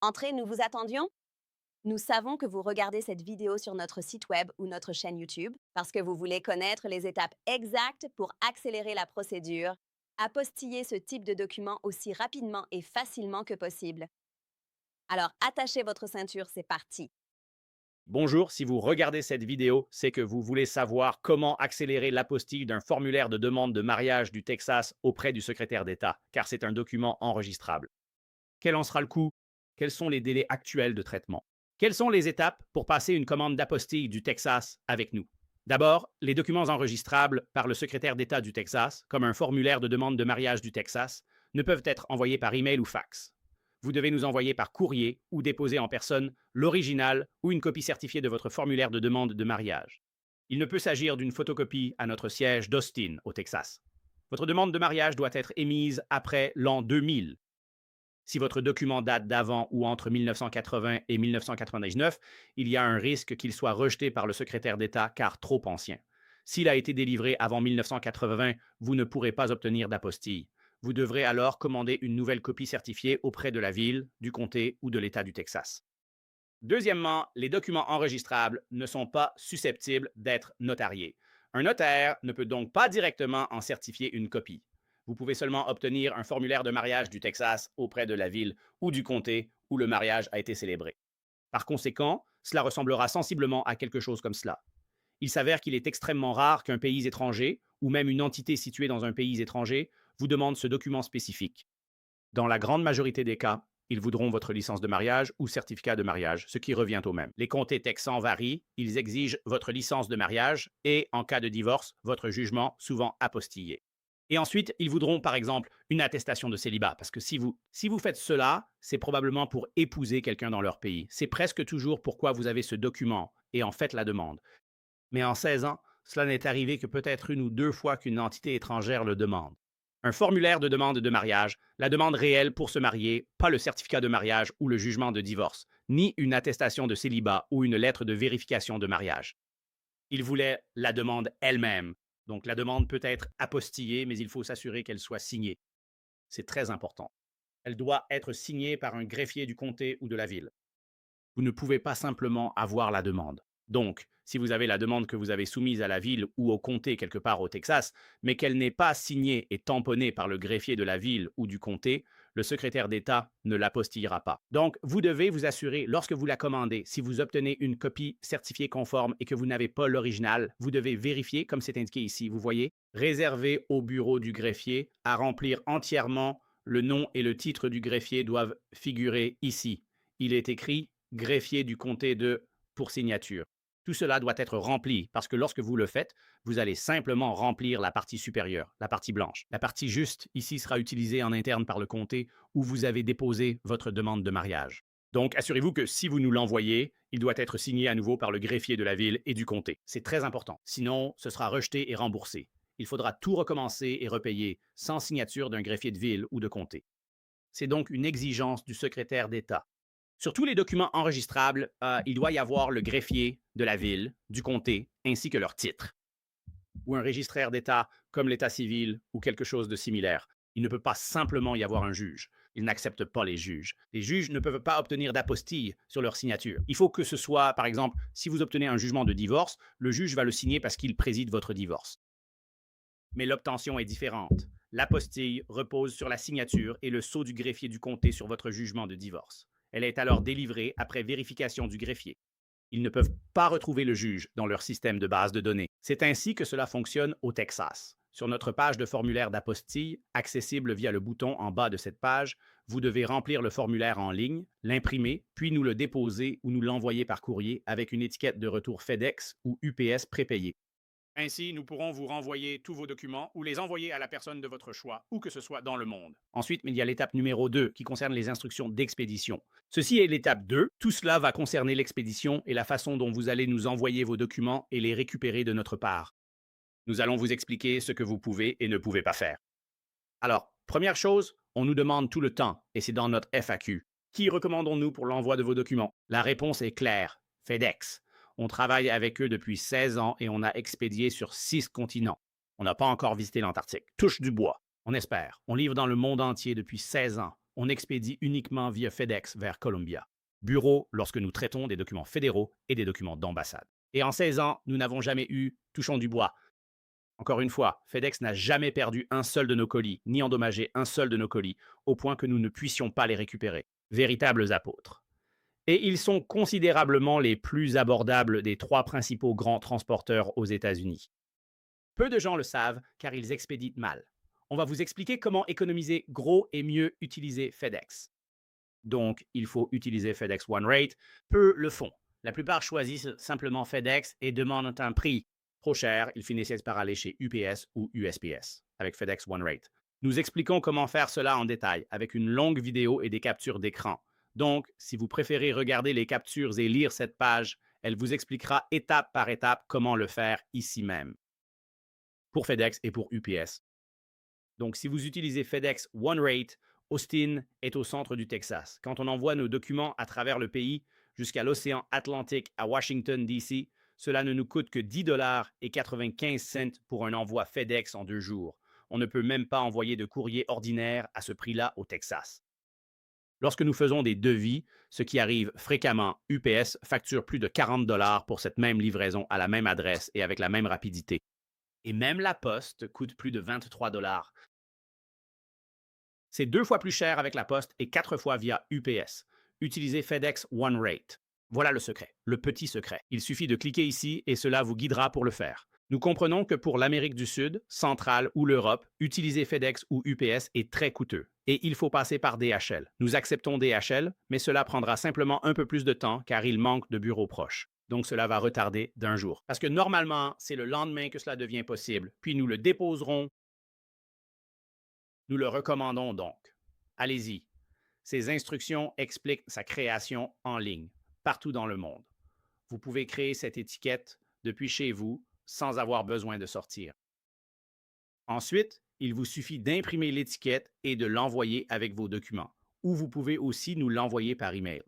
Entrez, nous vous attendions? Nous savons que vous regardez cette vidéo sur notre site web ou notre chaîne YouTube parce que vous voulez connaître les étapes exactes pour accélérer la procédure, apostiller ce type de document aussi rapidement et facilement que possible. Alors attachez votre ceinture, c'est parti. Bonjour, si vous regardez cette vidéo, c'est que vous voulez savoir comment accélérer l'apostille d'un formulaire de demande de mariage du Texas auprès du secrétaire d'État, car c'est un document enregistrable. Quel en sera le coût? Quels sont les délais actuels de traitement? Quelles sont les étapes pour passer une commande d'apostille du Texas avec nous? D'abord, les documents enregistrables par le secrétaire d'État du Texas, comme un formulaire de demande de mariage du Texas, ne peuvent être envoyés par email ou fax. Vous devez nous envoyer par courrier ou déposer en personne l'original ou une copie certifiée de votre formulaire de demande de mariage. Il ne peut s'agir d'une photocopie à notre siège d'Austin, au Texas. Votre demande de mariage doit être émise après l'an 2000. Si votre document date d'avant ou entre 1980 et 1999, il y a un risque qu'il soit rejeté par le secrétaire d'État car trop ancien. S'il a été délivré avant 1980, vous ne pourrez pas obtenir d'apostille. Vous devrez alors commander une nouvelle copie certifiée auprès de la ville, du comté ou de l'État du Texas. Deuxièmement, les documents enregistrables ne sont pas susceptibles d'être notariés. Un notaire ne peut donc pas directement en certifier une copie. Vous pouvez seulement obtenir un formulaire de mariage du Texas auprès de la ville ou du comté où le mariage a été célébré. Par conséquent, cela ressemblera sensiblement à quelque chose comme cela. Il s'avère qu'il est extrêmement rare qu'un pays étranger, ou même une entité située dans un pays étranger, vous demande ce document spécifique. Dans la grande majorité des cas, ils voudront votre licence de mariage ou certificat de mariage, ce qui revient au même. Les comtés texans varient, ils exigent votre licence de mariage et, en cas de divorce, votre jugement, souvent apostillé. Et ensuite, ils voudront, par exemple, une attestation de célibat, parce que si vous faites cela, c'est probablement pour épouser quelqu'un dans leur pays. C'est presque toujours pourquoi vous avez ce document et en faites la demande. Mais en 16 ans, cela n'est arrivé que peut-être une ou deux fois qu'une entité étrangère le demande. Un formulaire de demande de mariage, la demande réelle pour se marier, pas le certificat de mariage ou le jugement de divorce, ni une attestation de célibat ou une lettre de vérification de mariage. Il voulait la demande elle-même. Donc la demande peut être apostillée, mais il faut s'assurer qu'elle soit signée. C'est très important. Elle doit être signée par un greffier du comté ou de la ville. Vous ne pouvez pas simplement avoir la demande. Donc, si vous avez la demande que vous avez soumise à la ville ou au comté quelque part au Texas, mais qu'elle n'est pas signée et tamponnée par le greffier de la ville ou du comté, le secrétaire d'État ne l'apostillera pas. Donc, vous devez vous assurer, lorsque vous la commandez, si vous obtenez une copie certifiée conforme et que vous n'avez pas l'original, vous devez vérifier, comme c'est indiqué ici, vous voyez, réserver au bureau du greffier à remplir entièrement le nom et le titre du greffier doivent figurer ici. Il est écrit greffier du comté de pour signature. Tout cela doit être rempli parce que lorsque vous le faites, vous allez simplement remplir la partie supérieure, la partie blanche. La partie juste, ici, sera utilisée en interne par le comté où vous avez déposé votre demande de mariage. Donc, assurez-vous que si vous nous l'envoyez, il doit être signé à nouveau par le greffier de la ville et du comté. C'est très important. Sinon, ce sera rejeté et remboursé. Il faudra tout recommencer et repayer sans signature d'un greffier de ville ou de comté. C'est donc une exigence du secrétaire d'État. Sur tous les documents enregistrables, il doit y avoir le greffier de la ville, du comté, ainsi que leur titre, ou un registraire d'État comme l'État civil ou quelque chose de similaire. Il ne peut pas simplement y avoir un juge. Ils n'acceptent pas les juges. Les juges ne peuvent pas obtenir d'apostille sur leur signature. Il faut que ce soit, par exemple, si vous obtenez un jugement de divorce, le juge va le signer parce qu'il préside votre divorce. Mais l'obtention est différente. L'apostille repose sur la signature et le sceau du greffier du comté sur votre jugement de divorce. Elle est alors délivrée après vérification du greffier. Ils ne peuvent pas retrouver le juge dans leur système de base de données. C'est ainsi que cela fonctionne au Texas. Sur notre page de formulaire d'apostille, accessible via le bouton en bas de cette page, vous devez remplir le formulaire en ligne, l'imprimer, puis nous le déposer ou nous l'envoyer par courrier avec une étiquette de retour FedEx ou UPS prépayée. Ainsi, nous pourrons vous renvoyer tous vos documents ou les envoyer à la personne de votre choix, où que ce soit dans le monde. Ensuite, il y a l'étape numéro 2 qui concerne les instructions d'expédition. Ceci est l'étape 2. Tout cela va concerner l'expédition et la façon dont vous allez nous envoyer vos documents et les récupérer de notre part. Nous allons vous expliquer ce que vous pouvez et ne pouvez pas faire. Alors, première chose, on nous demande tout le temps, et c'est dans notre FAQ. Qui recommandons-nous pour l'envoi de vos documents? La réponse est claire, FedEx. On travaille avec eux depuis 16 ans et on a expédié sur 6 continents. On n'a pas encore visité l'Antarctique. Touche du bois. On espère. On livre dans le monde entier depuis 16 ans. On expédie uniquement via FedEx vers Columbia. Bureau lorsque nous traitons des documents fédéraux et des documents d'ambassade. Et en 16 ans, nous n'avons jamais eu, touchons du bois. Encore une fois, FedEx n'a jamais perdu un seul de nos colis, ni endommagé un seul de nos colis, au point que nous ne puissions pas les récupérer. Véritables apôtres. Et ils sont considérablement les plus abordables des 3 principaux grands transporteurs aux États-Unis. Peu de gens le savent car ils expédient mal. On va vous expliquer comment économiser gros et mieux utiliser FedEx. Donc, il faut utiliser FedEx OneRate. Peu le font. La plupart choisissent simplement FedEx et demandent un prix trop cher. Ils finissent par aller chez UPS ou USPS avec FedEx OneRate. Nous expliquons comment faire cela en détail avec une longue vidéo et des captures d'écran. Donc, si vous préférez regarder les captures et lire cette page, elle vous expliquera étape par étape comment le faire ici même. Pour FedEx et pour UPS. Donc, si vous utilisez FedEx OneRate, Austin est au centre du Texas. Quand on envoie nos documents à travers le pays jusqu'à l'océan Atlantique à Washington, D.C., cela ne nous coûte que 10,95 $ pour un envoi FedEx en 2 jours. On ne peut même pas envoyer de courrier ordinaire à ce prix-là au Texas. Lorsque nous faisons des devis, ce qui arrive fréquemment, UPS facture plus de 40 $ pour cette même livraison à la même adresse et avec la même rapidité. Et même la poste coûte plus de 23 $. C'est 2 fois plus cher avec la poste et 4 fois via UPS. Utilisez FedEx OneRate. Voilà le secret, le petit secret. Il suffit de cliquer ici et cela vous guidera pour le faire. Nous comprenons que pour l'Amérique du Sud, centrale ou l'Europe, utiliser FedEx ou UPS est très coûteux et il faut passer par DHL. Nous acceptons DHL, mais cela prendra simplement un peu plus de temps car il manque de bureaux proches. Donc cela va retarder d'1 jour. Parce que normalement, c'est le lendemain que cela devient possible, puis nous le déposerons. Nous le recommandons donc. Allez-y. Ces instructions expliquent sa création en ligne, partout dans le monde. Vous pouvez créer cette étiquette depuis chez vous sans avoir besoin de sortir. Ensuite, il vous suffit d'imprimer l'étiquette et de l'envoyer avec vos documents, ou vous pouvez aussi nous l'envoyer par email.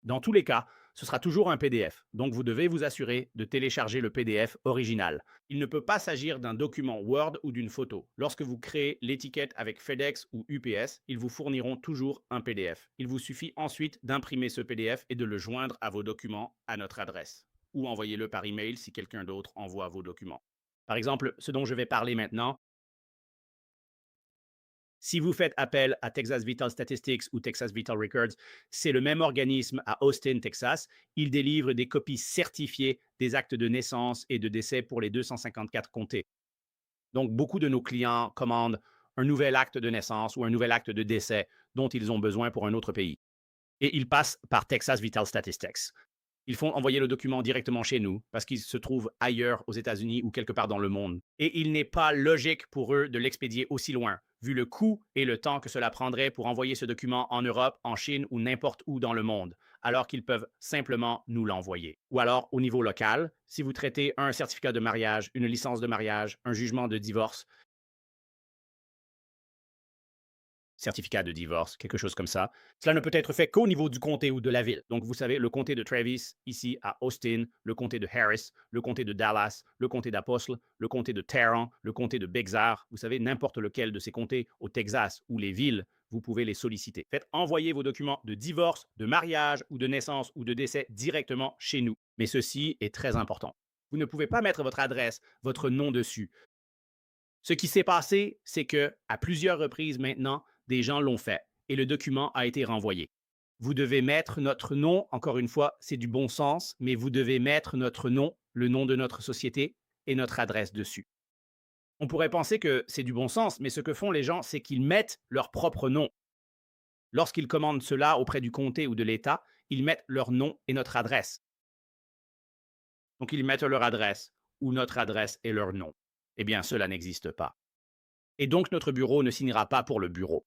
Dans tous les cas, ce sera toujours un PDF, donc vous devez vous assurer de télécharger le PDF original. Il ne peut pas s'agir d'un document Word ou d'une photo. Lorsque vous créez l'étiquette avec FedEx ou UPS, ils vous fourniront toujours un PDF. Il vous suffit ensuite d'imprimer ce PDF et de le joindre à vos documents à notre adresse, ou envoyez-le par email si quelqu'un d'autre envoie vos documents. Par exemple, ce dont je vais parler maintenant, si vous faites appel à Texas Vital Statistics ou Texas Vital Records, c'est le même organisme à Austin, Texas. Il délivre des copies certifiées des actes de naissance et de décès pour les 254 comtés. Donc, beaucoup de nos clients commandent un nouvel acte de naissance ou un nouvel acte de décès dont ils ont besoin pour un autre pays. Et ils passent par Texas Vital Statistics. Ils font envoyer le document directement chez nous parce qu'il se trouve ailleurs aux États-Unis ou quelque part dans le monde. Et il n'est pas logique pour eux de l'expédier aussi loin, vu le coût et le temps que cela prendrait pour envoyer ce document en Europe, en Chine ou n'importe où dans le monde, alors qu'ils peuvent simplement nous l'envoyer. Ou alors, au niveau local, si vous traitez un certificat de mariage, une licence de mariage, un jugement de divorce, certificat de divorce, quelque chose comme ça. Cela ne peut être fait qu'au niveau du comté ou de la ville. Donc, vous savez, le comté de Travis, ici à Austin, le comté de Harris, le comté de Dallas, le comté d'Apostle, le comté de Tarrant, le comté de Bexar. Vous savez, n'importe lequel de ces comtés au Texas ou les villes, vous pouvez les solliciter. Faites envoyer vos documents de divorce, de mariage ou de naissance ou de décès directement chez nous. Mais ceci est très important. Vous ne pouvez pas mettre votre adresse, votre nom dessus. Ce qui s'est passé, c'est que, à plusieurs reprises maintenant, des gens l'ont fait et le document a été renvoyé. Vous devez mettre notre nom, encore une fois, c'est du bon sens, mais vous devez mettre notre nom, le nom de notre société et notre adresse dessus. On pourrait penser que c'est du bon sens, mais ce que font les gens, c'est qu'ils mettent leur propre nom. Lorsqu'ils commandent cela auprès du comté ou de l'État, ils mettent leur nom et notre adresse. Donc, ils mettent leur adresse ou notre adresse et leur nom. Eh bien, cela n'existe pas. Et donc, notre bureau ne signera pas pour le bureau.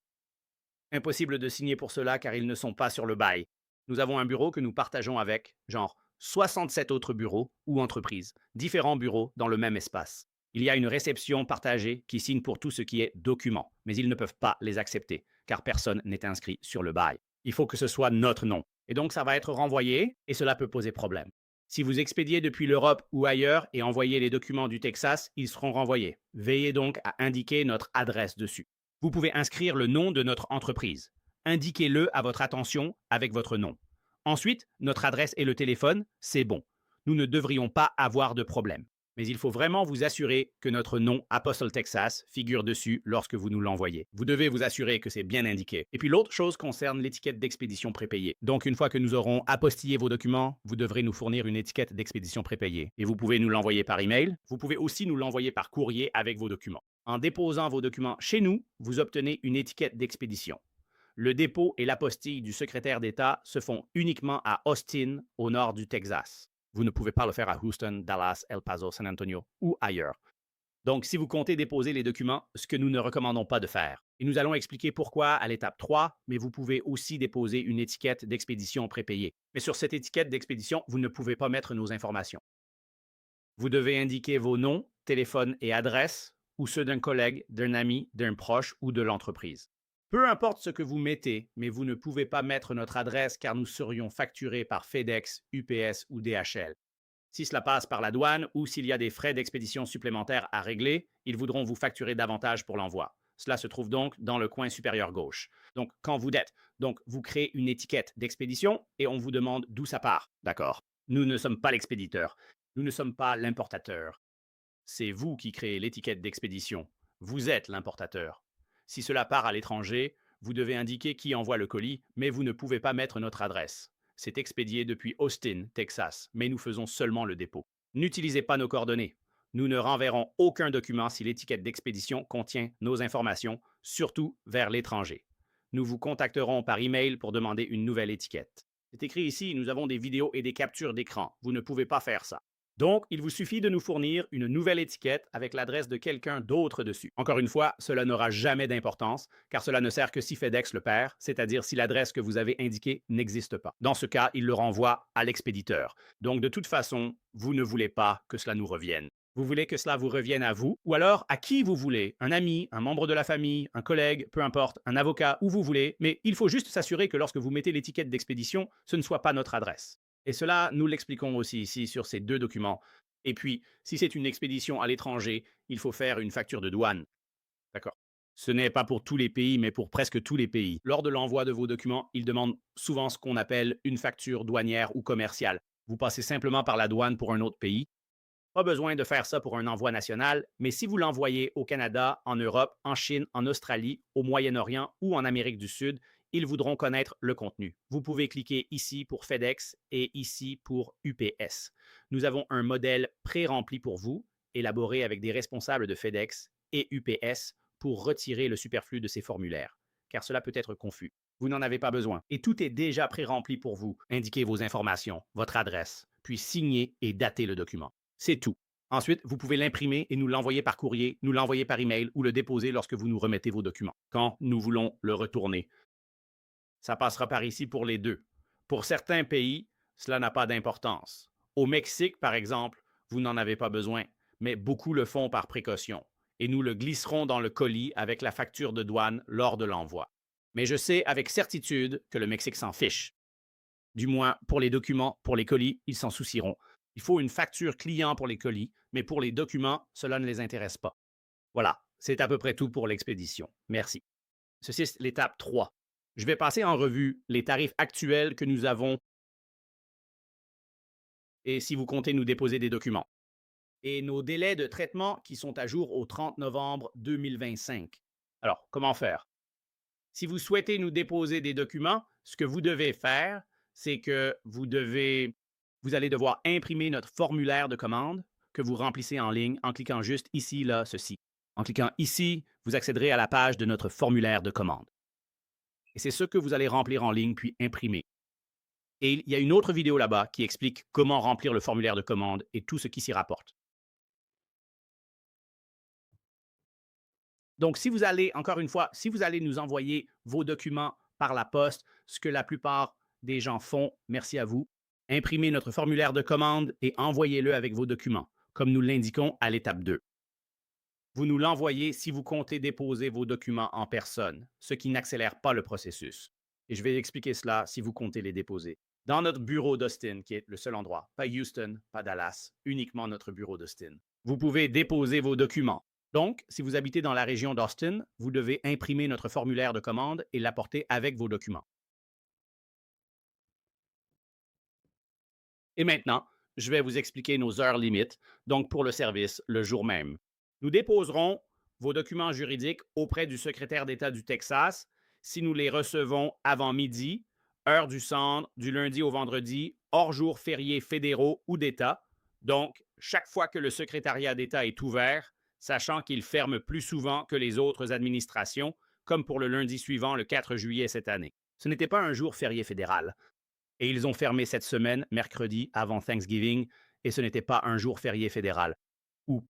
Impossible de signer pour cela car ils ne sont pas sur le bail. Nous avons un bureau que nous partageons avec, genre 67 autres bureaux ou entreprises, différents bureaux dans le même espace. Il y a une réception partagée qui signe pour tout ce qui est documents, mais ils ne peuvent pas les accepter car personne n'est inscrit sur le bail. Il faut que ce soit notre nom. Et donc, ça va être renvoyé et cela peut poser problème. Si vous expédiez depuis l'Europe ou ailleurs et envoyez les documents du Texas, ils seront renvoyés. Veillez donc à indiquer notre adresse dessus. Vous pouvez inscrire le nom de notre entreprise. indiquez-le à votre attention avec votre nom. Ensuite, notre adresse et le téléphone, c'est bon. Nous ne devrions pas avoir de problème. Mais il faut vraiment vous assurer que notre nom Apostle Texas figure dessus lorsque vous nous l'envoyez. Vous devez vous assurer que c'est bien indiqué. Et puis l'autre chose concerne l'étiquette d'expédition prépayée. Donc une fois que nous aurons apostillé vos documents, vous devrez nous fournir une étiquette d'expédition prépayée. Et vous pouvez nous l'envoyer par email. Vous pouvez aussi nous l'envoyer par courrier avec vos documents. En déposant vos documents chez nous, vous obtenez une étiquette d'expédition. Le dépôt et l'apostille du secrétaire d'État se font uniquement à Austin, au nord du Texas. Vous ne pouvez pas le faire à Houston, Dallas, El Paso, San Antonio ou ailleurs. Donc, si vous comptez déposer les documents, ce que nous ne recommandons pas de faire. Et nous allons expliquer pourquoi à l'étape 3, mais vous pouvez aussi déposer une étiquette d'expédition prépayée. Mais sur cette étiquette d'expédition, vous ne pouvez pas mettre nos informations. Vous devez indiquer vos noms, téléphones et adresses, ou ceux d'un collègue, d'un ami, d'un proche ou de l'entreprise. Peu importe ce que vous mettez, mais vous ne pouvez pas mettre notre adresse car nous serions facturés par FedEx, UPS ou DHL. Si cela passe par la douane ou s'il y a des frais d'expédition supplémentaires à régler, ils voudront vous facturer davantage pour l'envoi. Cela se trouve donc dans le coin supérieur gauche. Donc, quand vous créez une étiquette d'expédition et on vous demande d'où ça part. D'accord. Nous ne sommes pas l'expéditeur. Nous ne sommes pas l'importateur. C'est vous qui créez l'étiquette d'expédition. Vous êtes l'importateur. Si cela part à l'étranger, vous devez indiquer qui envoie le colis, mais vous ne pouvez pas mettre notre adresse. C'est expédié depuis Austin, Texas, mais nous faisons seulement le dépôt. N'utilisez pas nos coordonnées. Nous ne renverrons aucun document si l'étiquette d'expédition contient nos informations, surtout vers l'étranger. Nous vous contacterons par email pour demander une nouvelle étiquette. C'est écrit ici, nous avons des vidéos et des captures d'écran. Vous ne pouvez pas faire ça. Donc, il vous suffit de nous fournir une nouvelle étiquette avec l'adresse de quelqu'un d'autre dessus. Encore une fois, cela n'aura jamais d'importance, car cela ne sert que si FedEx le perd, c'est-à-dire si l'adresse que vous avez indiquée n'existe pas. Dans ce cas, il le renvoie à l'expéditeur. Donc, de toute façon, vous ne voulez pas que cela nous revienne. Vous voulez que cela vous revienne à vous, ou alors à qui vous voulez, un ami, un membre de la famille, un collègue, peu importe, un avocat, où vous voulez, mais il faut juste s'assurer que lorsque vous mettez l'étiquette d'expédition, ce ne soit pas notre adresse. Et cela, nous l'expliquons aussi ici sur ces deux documents. Et puis, si c'est une expédition à l'étranger, il faut faire une facture de douane. D'accord. Ce n'est pas pour tous les pays, mais pour presque tous les pays. Lors de l'envoi de vos documents, ils demandent souvent ce qu'on appelle une facture douanière ou commerciale. Vous passez simplement par la douane pour un autre pays. Pas besoin de faire ça pour un envoi national, mais si vous l'envoyez au Canada, en Europe, en Chine, en Australie, au Moyen-Orient ou en Amérique du Sud, ils voudront connaître le contenu. Vous pouvez cliquer ici pour FedEx et ici pour UPS. Nous avons un modèle pré-rempli pour vous, élaboré avec des responsables de FedEx et UPS pour retirer le superflu de ces formulaires, car cela peut être confus. Vous n'en avez pas besoin. Et tout est déjà pré-rempli pour vous. Indiquez vos informations, votre adresse, puis signez et datez le document. C'est tout. Ensuite, vous pouvez l'imprimer et nous l'envoyer par courrier, nous l'envoyer par email ou le déposer lorsque vous nous remettez vos documents. Quand nous voulons le retourner, ça passera par ici pour les deux. Pour certains pays, cela n'a pas d'importance. Au Mexique, par exemple, vous n'en avez pas besoin, mais beaucoup le font par précaution. Et nous le glisserons dans le colis avec la facture de douane lors de l'envoi. Mais je sais avec certitude que le Mexique s'en fiche. Du moins, pour les documents, pour les colis, ils s'en soucieront. Il faut une facture client pour les colis, mais pour les documents, cela ne les intéresse pas. Voilà, c'est à peu près tout pour l'expédition. Merci. Ceci est l'étape 3. Je vais passer en revue les tarifs actuels que nous avons et si vous comptez nous déposer des documents. Et nos délais de traitement qui sont à jour au 30 novembre 2025. Alors, comment faire? Si vous souhaitez nous déposer des documents, ce que vous devez faire, c'est que vous allez devoir imprimer notre formulaire de commande que vous remplissez en ligne en cliquant juste ici, là, ceci. En cliquant ici, vous accéderez à la page de notre formulaire de commande. Et c'est ce que vous allez remplir en ligne puis imprimer. Et il y a une autre vidéo là-bas qui explique comment remplir le formulaire de commande et tout ce qui s'y rapporte. Donc, si vous allez, encore une fois, si vous allez nous envoyer vos documents par la poste, ce que la plupart des gens font, merci à vous, imprimez notre formulaire de commande et envoyez-le avec vos documents, comme nous l'indiquons à l'étape 2. Vous nous l'envoyez si vous comptez déposer vos documents en personne, ce qui n'accélère pas le processus. Et je vais expliquer cela si vous comptez les déposer. Dans notre bureau d'Austin, qui est le seul endroit, pas Houston, pas Dallas, uniquement notre bureau d'Austin. Vous pouvez déposer vos documents. Donc, si vous habitez dans la région d'Austin, vous devez imprimer notre formulaire de commande et l'apporter avec vos documents. Et maintenant, je vais vous expliquer nos heures limites, donc pour le service le jour même. Nous déposerons vos documents juridiques auprès du secrétaire d'État du Texas si nous les recevons avant midi, heure du centre, du lundi au vendredi, hors jours fériés fédéraux ou d'État. Donc, chaque fois que le secrétariat d'État est ouvert, sachant qu'il ferme plus souvent que les autres administrations, comme pour le lundi suivant, le 4 juillet cette année. Ce n'était pas un jour férié fédéral. Et ils ont fermé cette semaine, mercredi, avant Thanksgiving, et ce n'était pas un jour férié fédéral. Ou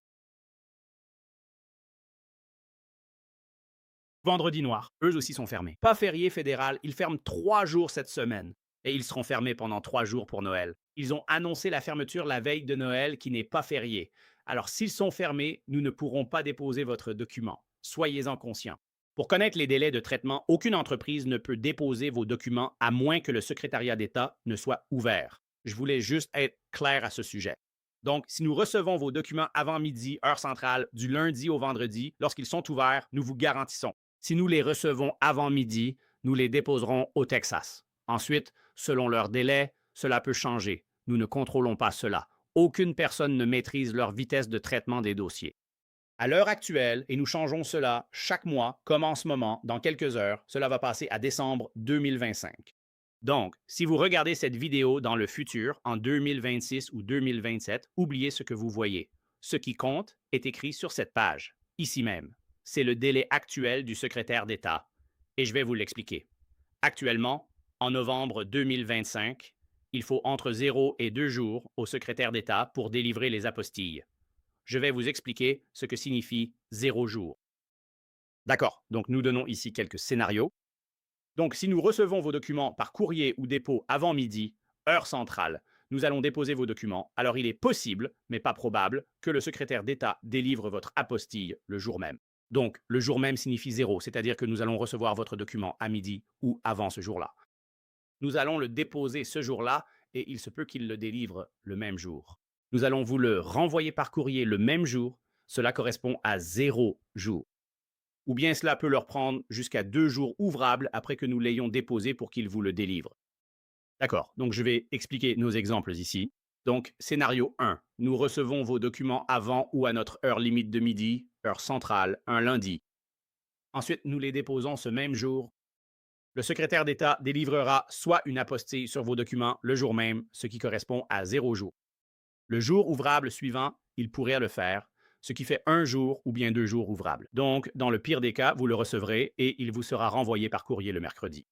vendredi noir, eux aussi sont fermés. Pas férié fédéral, ils ferment 3 jours cette semaine. Et ils seront fermés pendant 3 jours pour Noël. Ils ont annoncé la fermeture la veille de Noël qui n'est pas férié. Alors s'ils sont fermés, nous ne pourrons pas déposer votre document. Soyez-en conscients. Pour connaître les délais de traitement, aucune entreprise ne peut déposer vos documents à moins que le secrétariat d'État ne soit ouvert. Je voulais juste être clair à ce sujet. Donc, si nous recevons vos documents avant midi, heure centrale, du lundi au vendredi, lorsqu'ils sont ouverts, nous vous garantissons. Si nous les recevons avant midi, nous les déposerons au Texas. Ensuite, selon leur délai, cela peut changer. Nous ne contrôlons pas cela. Aucune personne ne maîtrise leur vitesse de traitement des dossiers. À l'heure actuelle, et nous changeons cela chaque mois, comme en ce moment, dans quelques heures, cela va passer à décembre 2025. Donc, si vous regardez cette vidéo dans le futur, en 2026 ou 2027, oubliez ce que vous voyez. Ce qui compte est écrit sur cette page, ici même. C'est le délai actuel du secrétaire d'État. Et je vais vous l'expliquer. Actuellement, en novembre 2025, il faut entre 0 et 2 jours au secrétaire d'État pour délivrer les apostilles. Je vais vous expliquer ce que signifie 0 jour. D'accord, donc nous donnons ici quelques scénarios. Donc si nous recevons vos documents par courrier ou dépôt avant midi, heure centrale, nous allons déposer vos documents. Alors il est possible, mais pas probable, que le secrétaire d'État délivre votre apostille le jour même. Donc le jour même signifie 0, c'est-à-dire que nous allons recevoir votre document à midi ou avant ce jour-là. Nous allons le déposer ce jour-là et il se peut qu'il le délivre le même jour. Nous allons vous le renvoyer par courrier le même jour. Cela correspond à 0 jour. Ou bien cela peut leur prendre jusqu'à 2 jours ouvrables après que nous l'ayons déposé pour qu'ils vous le délivrent. D'accord, donc je vais expliquer nos exemples ici. Donc, scénario 1, nous recevons vos documents avant ou à notre heure limite de midi, heure centrale, un lundi. Ensuite, nous les déposons ce même jour. Le secrétaire d'État délivrera soit une apostille sur vos documents le jour même, ce qui correspond à 0 jour. Le jour ouvrable suivant, il pourrait le faire, ce qui fait 1 jour ou bien 2 jours ouvrables. Donc, dans le pire des cas, vous le recevrez et il vous sera renvoyé par courrier le mercredi.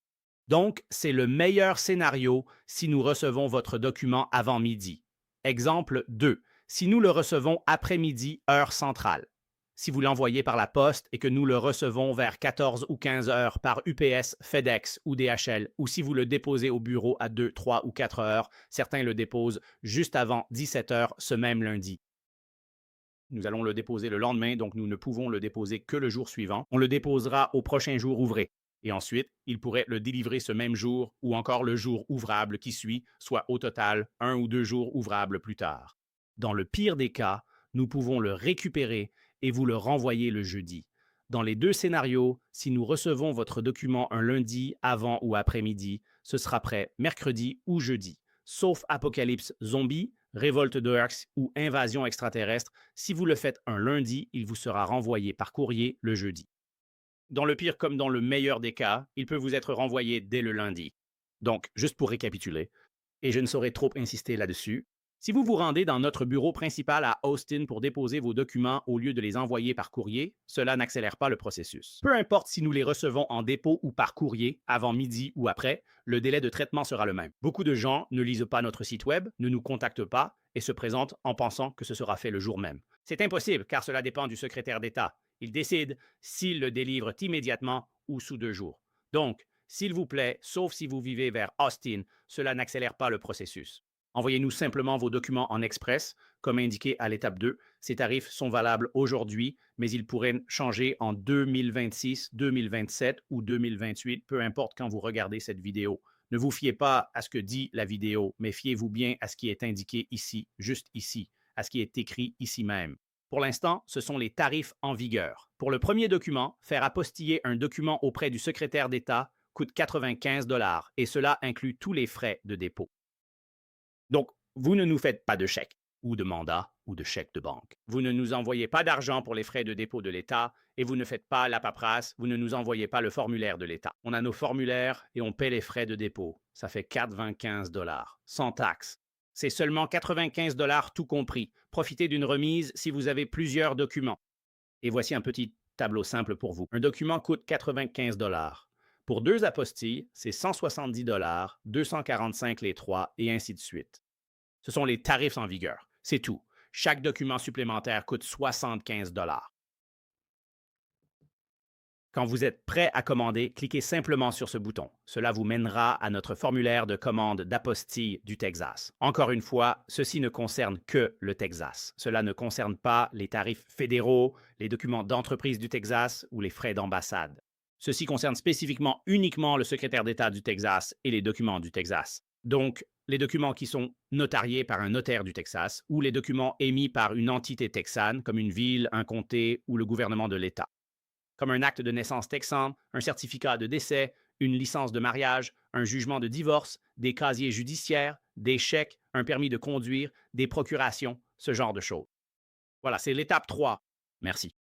Donc, c'est le meilleur scénario si nous recevons votre document avant midi. Exemple 2. Si nous le recevons après-midi, heure centrale. Si vous l'envoyez par la poste et que nous le recevons vers 14 ou 15 heures par UPS, FedEx ou DHL, ou si vous le déposez au bureau à 2, 3 ou 4 heures, certains le déposent juste avant 17 heures ce même lundi. Nous allons le déposer le lendemain, donc nous ne pouvons le déposer que le jour suivant. On le déposera au prochain jour ouvré. Et ensuite, il pourrait le délivrer ce même jour ou encore le jour ouvrable qui suit, soit au total 1 ou 2 jours ouvrables plus tard. Dans le pire des cas, nous pouvons le récupérer et vous le renvoyer le jeudi. Dans les deux scénarios, si nous recevons votre document un lundi avant ou après-midi, ce sera prêt mercredi ou jeudi. Sauf apocalypse zombie, révolte d'Orcs ou invasion extraterrestre, si vous le faites un lundi, il vous sera renvoyé par courrier le jeudi. Dans le pire comme dans le meilleur des cas, il peut vous être renvoyé dès le lundi. Donc, juste pour récapituler, et je ne saurais trop insister là-dessus, si vous vous rendez dans notre bureau principal à Austin pour déposer vos documents au lieu de les envoyer par courrier, cela n'accélère pas le processus. Peu importe si nous les recevons en dépôt ou par courrier, avant midi ou après, le délai de traitement sera le même. Beaucoup de gens ne lisent pas notre site web, ne nous contactent pas et se présentent en pensant que ce sera fait le jour même. C'est impossible car cela dépend du secrétaire d'État. Il décide s'il le délivre immédiatement ou sous 2 jours. Donc, s'il vous plaît, sauf si vous vivez vers Austin, cela n'accélère pas le processus. Envoyez-nous simplement vos documents en express, comme indiqué à l'étape 2. Ces tarifs sont valables aujourd'hui, mais ils pourraient changer en 2026, 2027 ou 2028, peu importe quand vous regardez cette vidéo. Ne vous fiez pas à ce que dit la vidéo, mais fiez-vous bien à ce qui est indiqué ici, juste ici, à ce qui est écrit ici même. Pour l'instant, ce sont les tarifs en vigueur. Pour le premier document, faire apostiller un document auprès du secrétaire d'État coûte 95 et cela inclut tous les frais de dépôt. Donc, vous ne nous faites pas de chèque ou de mandat ou de chèque de banque. Vous ne nous envoyez pas d'argent pour les frais de dépôt de l'État et vous ne faites pas la paperasse, vous ne nous envoyez pas le formulaire de l'État. On a nos formulaires et on paie les frais de dépôt. Ça fait 95 sans taxe. C'est seulement 95 tout compris. Profitez d'une remise si vous avez plusieurs documents. Et voici un petit tableau simple pour vous. Un document coûte 95 Pour 2 apostilles, c'est 170 245 les 3 et ainsi de suite. Ce sont les tarifs en vigueur. C'est tout. Chaque document supplémentaire coûte 75 Quand vous êtes prêt à commander, cliquez simplement sur ce bouton. Cela vous mènera à notre formulaire de commande d'apostille du Texas. Encore une fois, ceci ne concerne que le Texas. Cela ne concerne pas les tarifs fédéraux, les documents d'entreprise du Texas ou les frais d'ambassade. Ceci concerne spécifiquement uniquement le secrétaire d'État du Texas et les documents du Texas. Donc, les documents qui sont notariés par un notaire du Texas ou les documents émis par une entité texane, comme une ville, un comté ou le gouvernement de l'État, comme un acte de naissance texan, un certificat de décès, une licence de mariage, un jugement de divorce, des casiers judiciaires, des chèques, un permis de conduire, des procurations, ce genre de choses. Voilà, c'est l'étape 3. Merci.